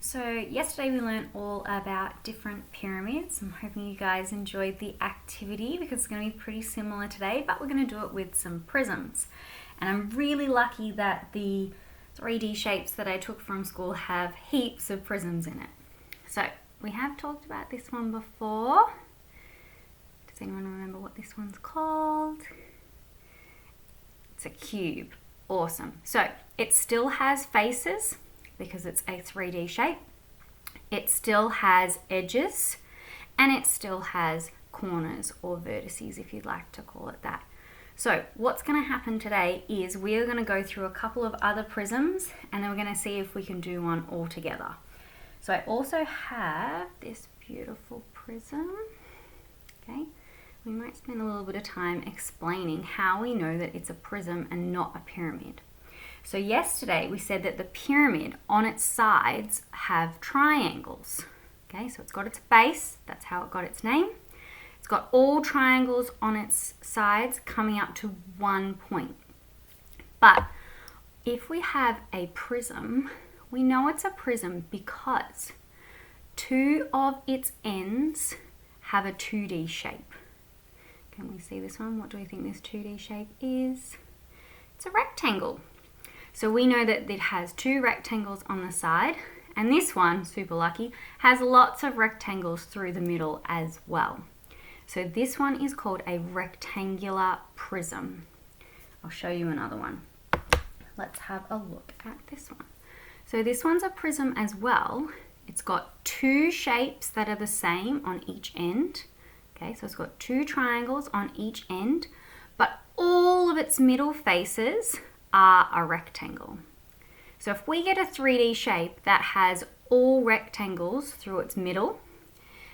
So yesterday we learned all about different pyramids. I'm hoping you guys enjoyed the activity because it's going to be pretty similar today, but we're going to do it with some prisms. And I'm really lucky that the 3D shapes that I took from school have heaps of prisms in it. So we have talked about this one before. Does anyone remember what this one's called? It's a cube. Awesome. So it still has faces, because it's a 3D shape. It still has edges and it still has corners or vertices, if you'd like to call it that. So what's going to happen today is we're going to go through a couple of other prisms and then we're going to see if we can do one all together. So I also have this beautiful prism. Okay, we might spend a little bit of time explaining how we know that it's a prism and not a pyramid. So yesterday we said that the pyramid on its sides have triangles. Okay, so it's got its base, that's how it got its name. It's got all triangles on its sides coming up to one point. But if we have a prism, we know it's a prism because two of its ends have a 2D shape. Can we see this one? What do we think this 2D shape is? It's a rectangle. So we know that it has two rectangles on the side, and this one, super lucky, has lots of rectangles through the middle as well. So this one is called a rectangular prism. I'll show you another one. Let's have a look at this one. So this one's a prism as well. It's got two shapes that are the same on each end. Okay, so it's got two triangles on each end, but all of its middle faces are a rectangle. So if we get a 3D shape that has all rectangles through its middle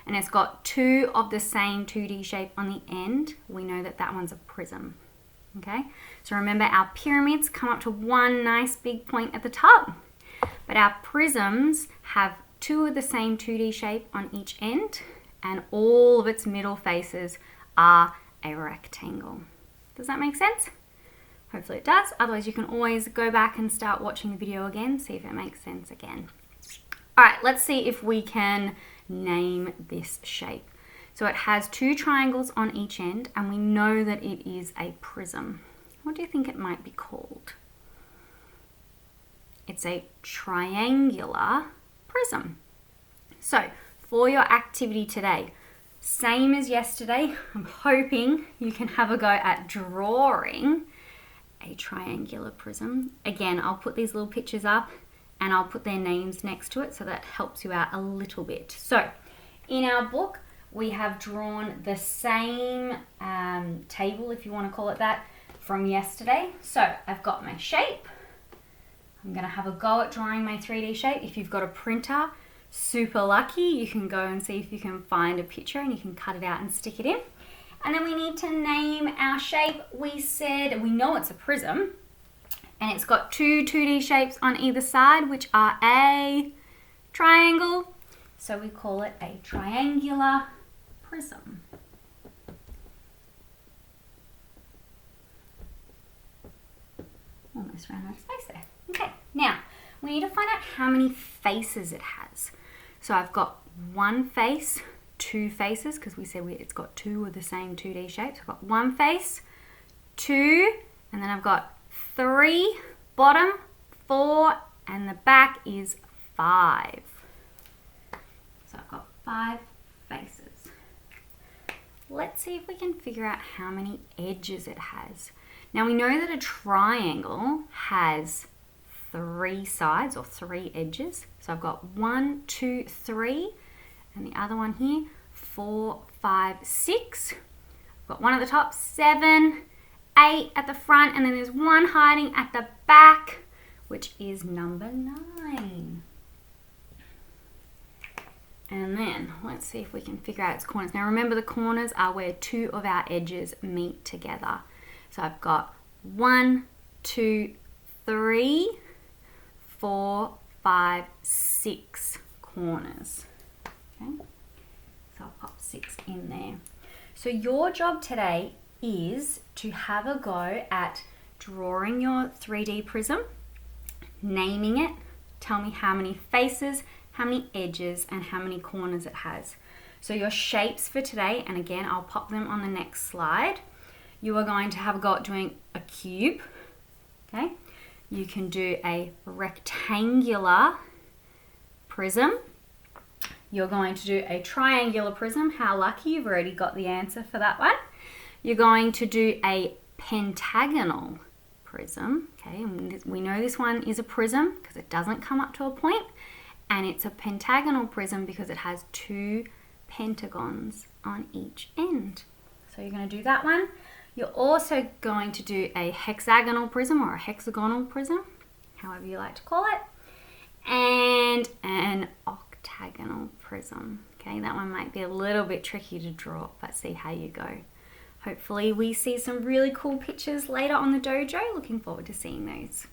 and it's got two of the same 2D shape on the end, we know that that one's a prism. Okay, so remember our pyramids come up to one nice big point at the top, but our prisms have two of the same 2D shape on each end and all of its middle faces are a rectangle. Does that make sense? Hopefully it does. Otherwise you can always go back and start watching the video again, see if it makes sense again. All right, let's see if we can name this shape. So it has two triangles on each end and we know that it is a prism. What do you think it might be called? It's a triangular prism. So for your activity today, same as yesterday, I'm hoping you can have a go at drawing a triangular prism. Again, I'll put these little pictures up and I'll put their names next to it so that helps you out a little bit. So in our book, we have drawn the same table, if you want to call it that, from yesterday. So I've got my shape. I'm going to have a go at drawing my 3D shape. If you've got a printer, super lucky, you can go and see if you can find a picture and you can cut it out and stick it in. And then we need to name our shape. We said we know it's a prism and it's got two 2D shapes on either side, which are a triangle. So we call it a triangular prism. Almost ran out of space there. Okay, now we need to find out how many faces it has. So I've got one face, two faces, because we said it's got two of the same 2D shapes. I've got one face, two, and then I've got three bottom, four, and the back is five. So I've got five faces. Let's see if we can figure out how many edges it has. Now we know that a triangle has three sides or three edges. So I've got 1, 2, 3, and the other one here, 4, 5, 6. I've got one at the top, 7, 8 at the front, and then there's one hiding at the back, which is number 9. And then let's see if we can figure out its corners. Now remember, the corners are where two of our edges meet together. So I've got 1, 2, 3, 4, 5, 6 corners. Okay, so I'll pop 6 in there. So your job today is to have a go at drawing your 3D prism, naming it, tell me how many faces, how many edges, and how many corners it has. So your shapes for today, and again, I'll pop them on the next slide. You are going to have a go at doing a cube, okay? You can do a rectangular prism. You're going to do a triangular prism. How lucky, you've already got the answer for that one. You're going to do a pentagonal prism, okay? And we know this one is a prism because it doesn't come up to a point, and it's a pentagonal prism because it has 2 pentagons on each end. So you're going to do that one. You're also going to do a hexagonal prism or a hexagonal prism, however you like to call it, and an octagonal prism. Okay, that one might be a little bit tricky to draw, but see how you go. Hopefully we see some really cool pictures later on the dojo. Looking forward to seeing those.